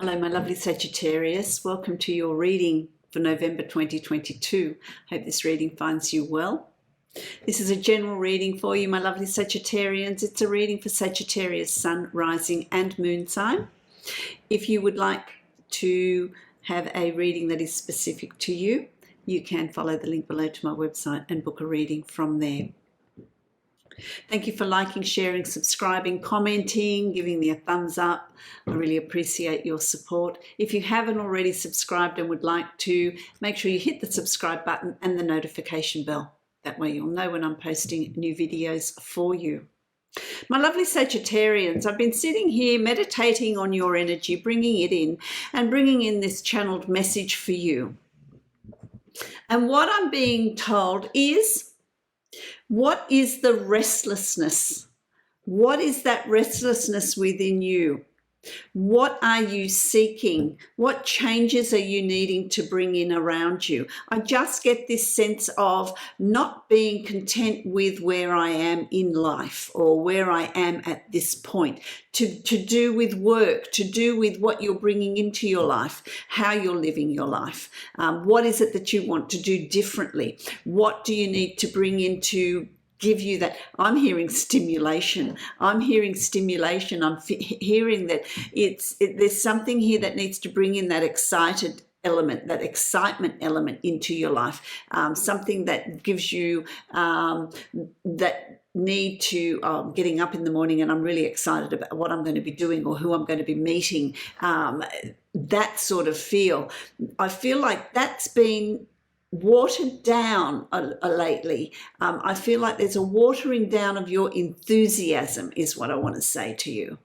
Hello, my lovely Sagittarius. Welcome to your reading for November 2022. Hope this reading finds you well. This is a general reading for you, my lovely Sagittarians. It's a reading for Sagittarius, Sun, Rising and Moon sign. If you would like to have a reading that is specific to you, you can follow the link below to my website and book a reading from there. Thank you for liking, sharing, subscribing, commenting, giving me a thumbs up. I really appreciate your support. If you haven't already subscribed and would like to, make sure you hit the subscribe button and the notification bell. That way you'll know when I'm posting new videos for you. My lovely Sagittarians, I've been sitting here meditating on your energy, bringing it in and bringing in this channeled message for you. And what I'm being told is, what is the restlessness? What is that restlessness within you? What are you seeking? What changes are you needing to bring in around you? I just get this sense of not being content with where I am in life or where I am at this point, to do with work, to do with what you're bringing into your life, how you're living your life. What is it that you want to do differently? What do you need to bring into give you that? I'm hearing stimulation. I'm hearing stimulation. I'm hearing that there's something here that needs to bring in that excited element, that excitement element into your life. Something that gives you that need to getting up in the morning and I'm really excited about what I'm going to be doing or who I'm going to be meeting. That sort of feel. I feel like that's been watered down lately. I feel like there's a watering down of your enthusiasm is what I want to say to you.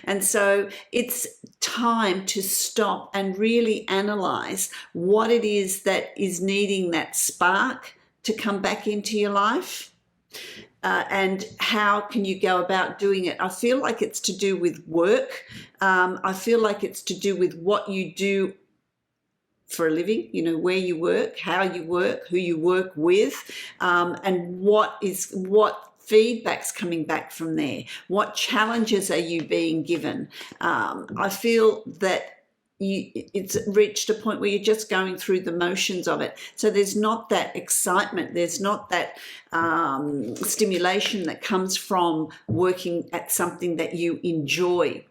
And so it's time to stop and really analyze what it is that is needing that spark to come back into your life. And how can you go about doing it? I feel like it's to do with work. I feel like it's to do with what you do for a living, you know, where you work, how you work, who you work with, and what feedback's coming back from there. What challenges are you being given? I feel that it's reached a point where you're just going through the motions of it. So there's not that excitement. There's not that stimulation that comes from working at something that you enjoy.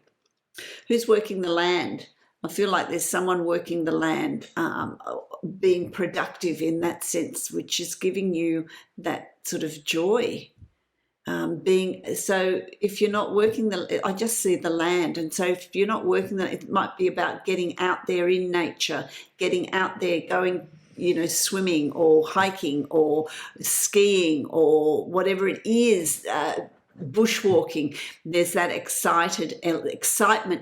Who's working the land? I feel like there's someone working the land, being productive in that sense, which is giving you that sort of joy. So if you're not working I just see the land. And so if you're not working it might be about getting out there in nature, getting out there, going, you know, swimming or hiking or skiing or whatever it is, bushwalking. There's that excitement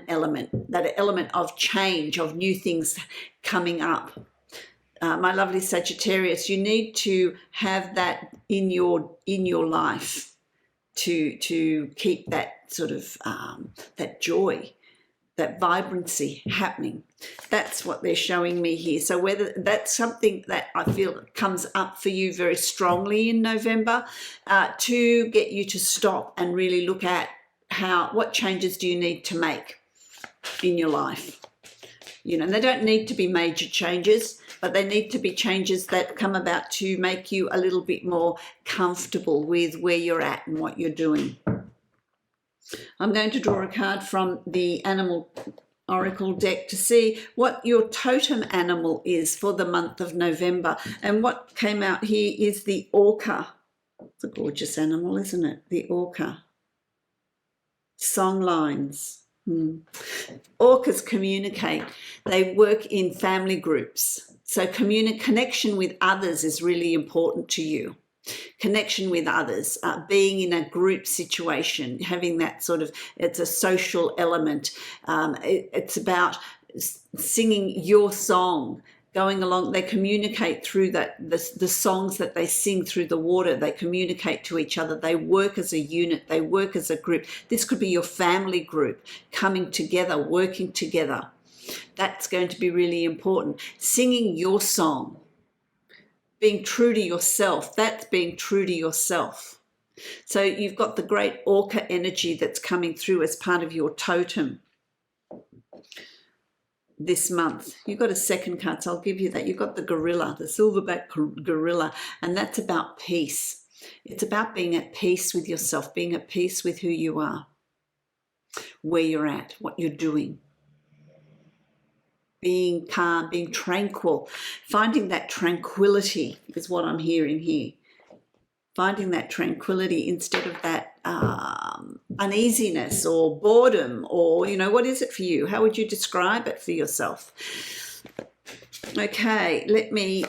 element, that element of change, of new things coming up. My lovely Sagittarius, you need to have that in your life to keep that sort of that joy, that vibrancy happening. That's what they're showing me here. So whether that's something that I feel comes up for you very strongly in November, to get you to stop and really look at what changes do you need to make in your life. You know, and they don't need to be major changes, but they need to be changes that come about to make you a little bit more comfortable with where you're at and what you're doing. I'm going to draw a card from the Animal Oracle deck to see what your totem animal is for the month of November. And what came out here is the orca. It's a gorgeous animal, isn't it? The orca. Song lines. Orcas communicate. They work in family groups. So connection with others is really important to you. Connection with others, being in a group situation, having that sort of, it's a social element. It's about singing your song, going along. They communicate through the songs that they sing through the water. They communicate to each other. They work as a unit. They work as a group. This could be your family group coming together, working together. That's going to be really important. Singing your song. Being true to yourself, that's being true to yourself. So you've got the great orca energy that's coming through as part of your totem. this month. You've got a second card, so I'll give you that. You've got the gorilla, the silverback gorilla, and that's about peace. It's about being at peace with yourself, being at peace with who you are, where you're at, what you're doing. Being calm, being tranquil, finding that tranquility is what I'm hearing here. Finding that tranquility instead of that uneasiness or boredom, or, you know, what is it for you? How would you describe it for yourself? Okay, let me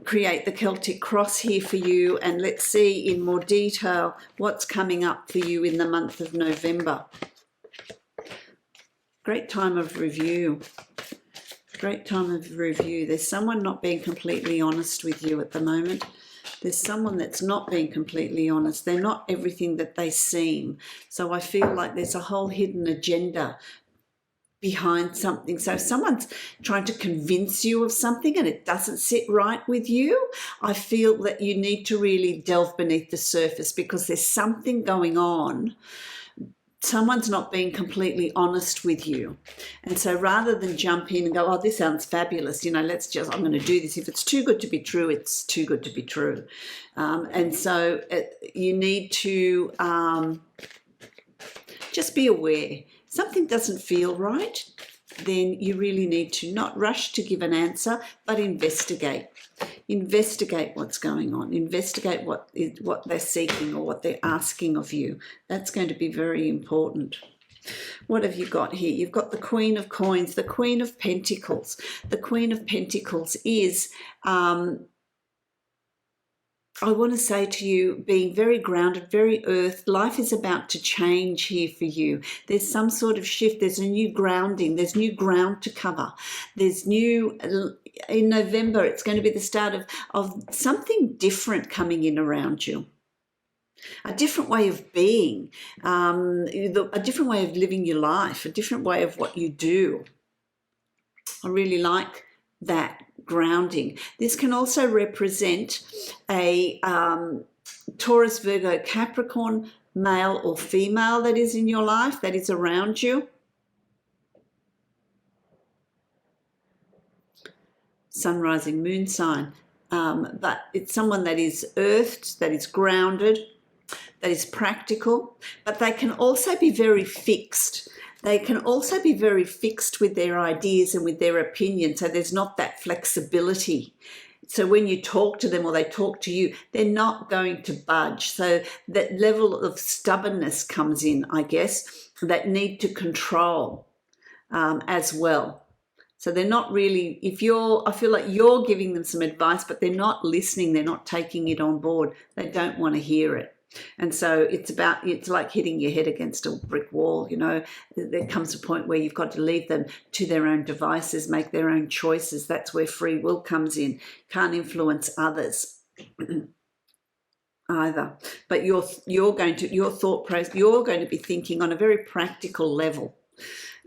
create the Celtic cross here for you, and let's see in more detail what's coming up for you in the month of November. Great time of review. Great time of review. There's someone not being completely honest with you at the moment. There's someone that's not being completely honest. They're not everything that they seem. So I feel like there's a whole hidden agenda behind something. So if someone's trying to convince you of something and it doesn't sit right with you, I feel that you need to really delve beneath the surface, because there's something going on. Someone's not being completely honest with you. And so rather than jump in and go, oh, this sounds fabulous, you know, I'm going to do this. If it's too good to be true, it's too good to be true. And so you need to just be aware. Something doesn't feel right, then you really need to not rush to give an answer, but investigate. Investigate what's going on. Investigate what they're seeking or what they're asking of you. That's going to be very important. What have you got here? You've got the Queen of Coins, the Queen of Pentacles. The Queen of Pentacles is, I want to say to you, being very grounded, very earth. Life is about to change here for you. There's some sort of shift. There's a new grounding. There's new ground to cover. There's new, in November, it's going to be the start of something different coming in around you. A different way of being, a different way of living your life, a different way of what you do. I really like that grounding. This can also represent a Taurus, Virgo, Capricorn, male or female that is in your life, that is around you. Sun, rising, moon sign. But it's someone that is earthed, that is grounded, that is practical, but they can also be very fixed. They can also be very fixed with their ideas and with their opinions, so there's not that flexibility. So when you talk to them or they talk to you, they're not going to budge. So that level of stubbornness comes in, I guess, that need to control as well. So they're not really, I feel like you're giving them some advice, but they're not listening, they're not taking it on board. They don't want to hear it. And so it's like hitting your head against a brick wall, you know. There comes a point where you've got to leave them to their own devices, make their own choices. That's where free will comes in. Can't influence others either. But your thought process, you're going to be thinking on a very practical level.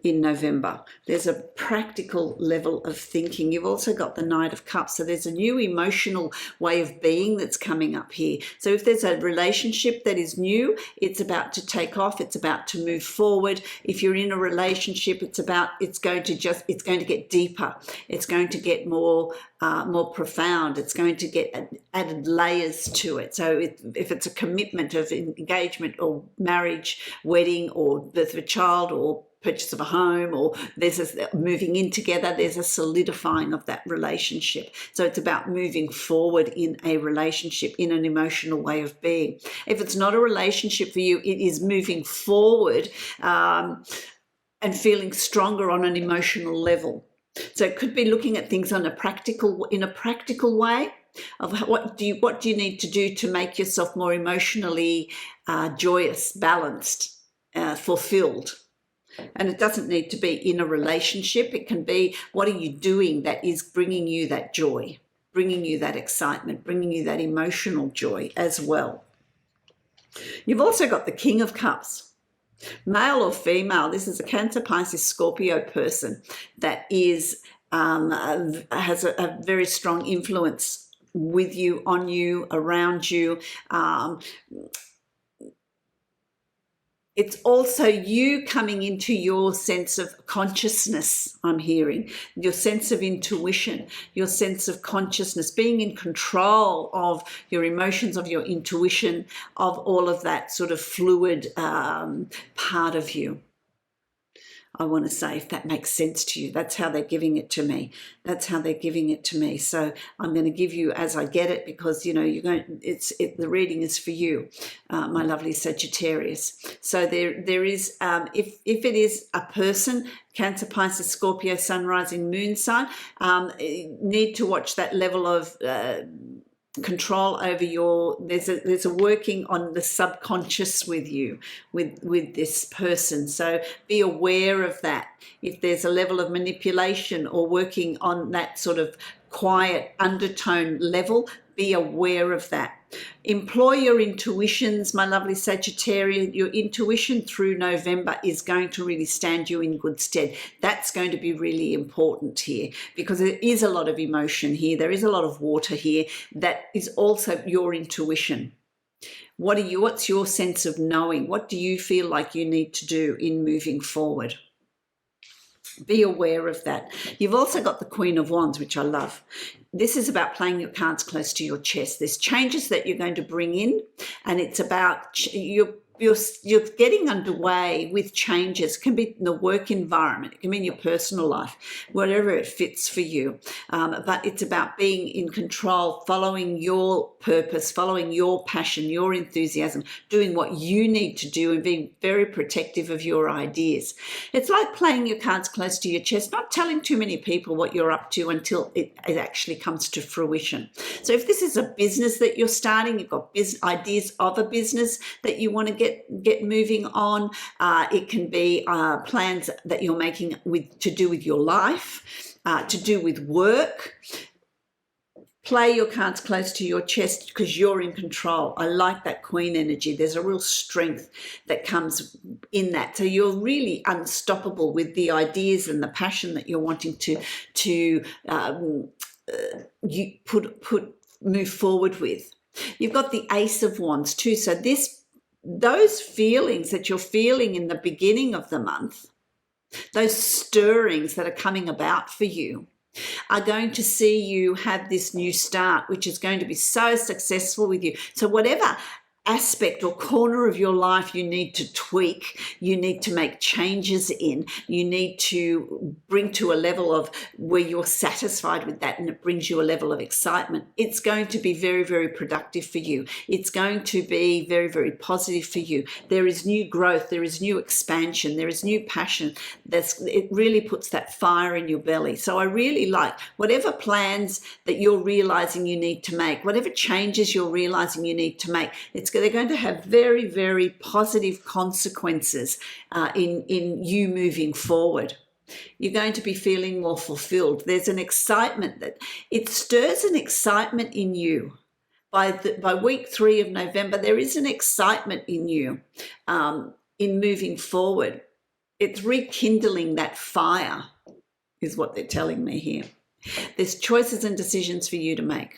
In November, there's a practical level of thinking. You've also got the Knight of Cups, so there's a new emotional way of being that's coming up here. So if there's a relationship that is new, it's about to take off, it's about to move forward. If you're in a relationship, it's going to get deeper, it's going to get more profound, it's going to get added layers to it. So if it's a commitment of engagement or marriage, wedding, or birth of a child, or purchase of a home, or there's a moving in together, there's a solidifying of that relationship. So it's about moving forward in a relationship, in an emotional way of being. If it's not a relationship for you, it is moving forward and feeling stronger on an emotional level. So it could be looking at things in a practical way of what do you need to do to make yourself more emotionally joyous, balanced, fulfilled. And it doesn't need to be in a relationship. It can be, what are you doing that is bringing you that joy, bringing you that excitement, bringing you that emotional joy as well. You've also got the King of Cups. Male or female, this is a Cancer, Pisces, Scorpio person that is has a very strong influence with you, on you, around you. It's also you coming into your sense of consciousness, I'm hearing, your sense of intuition, your sense of consciousness, being in control of your emotions, of your intuition, of all of that sort of fluid part of you. I want to say, if that makes sense to you. That's how they're giving it to me. That's how they're giving it to me. So I'm going to give you as I get it, because you know you're going. The reading is for you, my lovely Sagittarius. So there is if it is a person, Cancer, Pisces, Scorpio, Sun, Rising, Moon sign, need to watch that level of control over your, there's a working on the subconscious with you, with this person. So be aware of that. If there's a level of manipulation or working on that sort of quiet undertone level, be aware of that. Employ your intuitions, my lovely Sagittarius. Your intuition through November is going to really stand you in good stead. That's going to be really important here, because there is a lot of emotion here. There is a lot of water here. That is also your intuition. What's your sense of knowing? What do you feel like you need to do in moving forward? Be aware of that. You've also got the Queen of Wands, which I love. This is about playing your cards close to your chest. There's changes that you're going to bring in, and it's about you're getting underway with changes. It can be in the work environment, it can be in your personal life, whatever it fits for you. But it's about being in control, following your purpose, following your passion, your enthusiasm, doing what you need to do, and being very protective of your ideas. It's like playing your cards close to your chest, not telling too many people what you're up to until it actually comes to fruition. So if this is a business that you're starting, you've got ideas of a business that you want to get moving on. It can be plans that you're making to do with your life, to do with work. Play your cards close to your chest because you're in control. I like that Queen energy. There's a real strength that comes in that. So you're really unstoppable with the ideas and the passion that you're wanting to move forward with. You've got the Ace of Wands too. So those feelings that you're feeling in the beginning of the month, those stirrings that are coming about for you, are going to see you have this new start, which is going to be so successful with you. So whatever aspect or corner of your life you need to tweak, you need to make changes in, you need to bring to a level of where you're satisfied with that and it brings you a level of excitement, it's going to be very, very productive for you. It's going to be very, very positive for you. There is new growth, there is new expansion, there is new passion. It really puts that fire in your belly. So I really like whatever plans that you're realizing you need to make, whatever changes you're realizing you need to make, they're going to have very, very positive consequences in you moving forward. You're going to be feeling more fulfilled. There's an excitement that it stirs an excitement in you. By week 3 of November, there is an excitement in you in moving forward. It's rekindling that fire, is what they're telling me here. There's choices and decisions for you to make.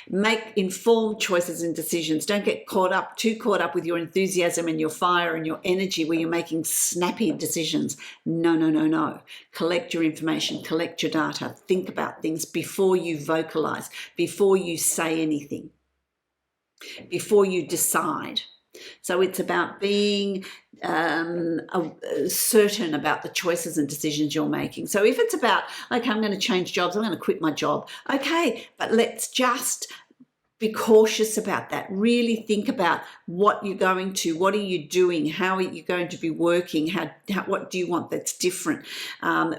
Make informed choices and decisions. Don't get too caught up with your enthusiasm and your fire and your energy where you're making snappy decisions. No, no, no, no. Collect your information, collect your data, think about things before you vocalize, before you say anything, before you decide. So it's about being certain about the choices and decisions you're making. So if it's about, okay, I'm going to change jobs, I'm going to quit my job. Okay, but let's just be cautious about that. Really think about what you're going to, what are you doing, how are you going to be working, what do you want that's different.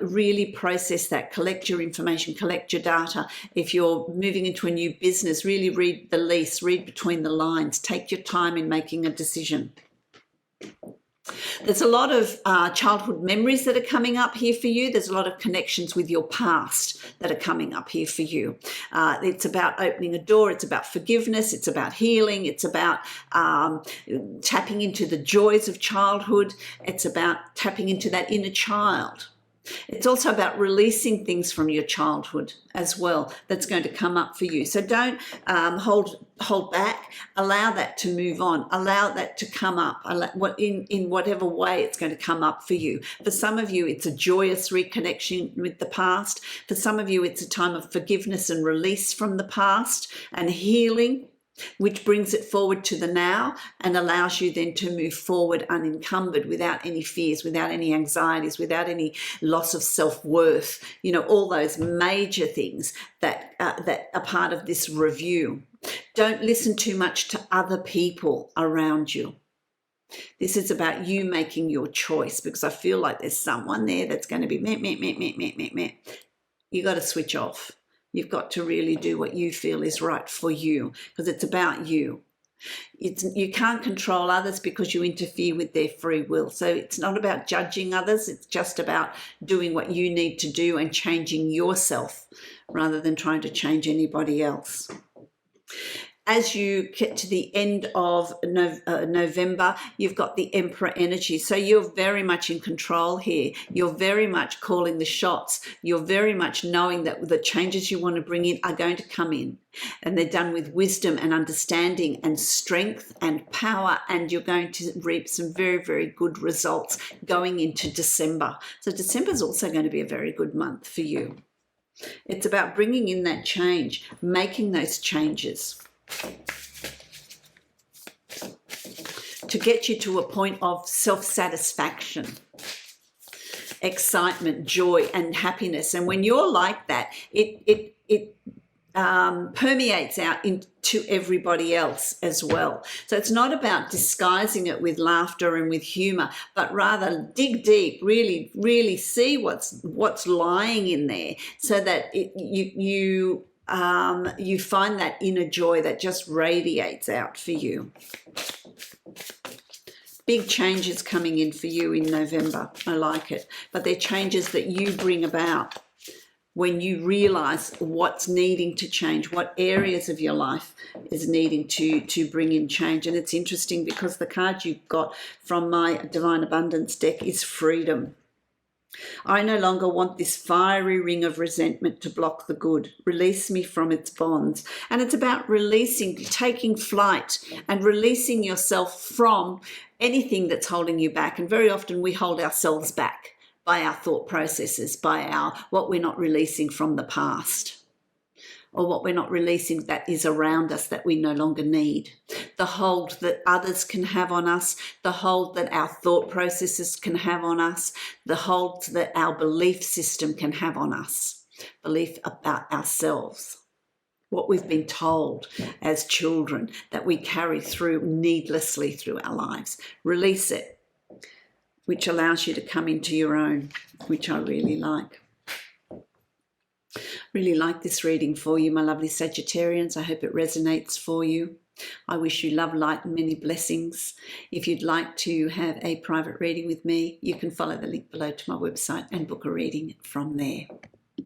Really process that, collect your information, collect your data. If you're moving into a new business, really read the lease, read between the lines, take your time in making a decision. There's a lot of childhood memories that are coming up here for you. There's a lot of connections with your past that are coming up here for you. It's about opening a door. It's about forgiveness. It's about healing. It's about tapping into the joys of childhood. It's about tapping into that inner child. It's also about releasing things from your childhood as well that's going to come up for you. So don't hold back. Allow that to move on. Allow that to come up. In whatever way it's going to come up for you. For some of you, it's a joyous reconnection with the past. For some of you, it's a time of forgiveness and release from the past and healing, which brings it forward to the now and allows you then to move forward unencumbered, without any fears, without any anxieties, without any loss of self-worth, all those major things that are part of this review. Don't listen too much to other people around you. This is about you making your choice, because I feel like there's someone there that's going to be meh. You got to switch off. You've got to really do what you feel is right for you, because it's about you. You can't control others because you interfere with their free will. So it's not about judging others. It's just about doing what you need to do and changing yourself rather than trying to change anybody else. As you get to the end of November, you've got the Emperor energy. So you're very much in control here. You're very much calling the shots. You're very much knowing that the changes you want to bring in are going to come in. And they're done with wisdom and understanding and strength and power. And you're going to reap some very, very good results going into December. So December is also going to be a very good month for you. It's about bringing in that change, making those changes, to get you to a point of self-satisfaction, excitement, joy, and happiness. And when you're like that, it permeates out into everybody else as well. So it's not about disguising it with laughter and with humor, but rather dig deep, really, really see what's lying in there, so that you find that inner joy that just radiates out for you. Big changes coming in for you in November. I like it. But they're changes that you bring about when you realize what's needing to change, what areas of your life is needing to bring in change. And it's interesting because the card you got from my Divine Abundance deck is freedom. I no longer want this fiery ring of resentment to block the good. Release me from its bonds. And it's about releasing, taking flight and releasing yourself from anything that's holding you back. And very often we hold ourselves back by our thought processes, by what we're not releasing from the past, or what we're not releasing that is around us that we no longer need. The hold that others can have on us, the hold that our thought processes can have on us, the hold that our belief system can have on us, belief about ourselves, what we've been told as children that we carry through needlessly through our lives. Release it, which allows you to come into your own, which I really like. Really like this reading for you, my lovely Sagittarians. I hope it resonates for you. I wish you love, light, and many blessings. If you'd like to have a private reading with me, you can follow the link below to my website and book a reading from there.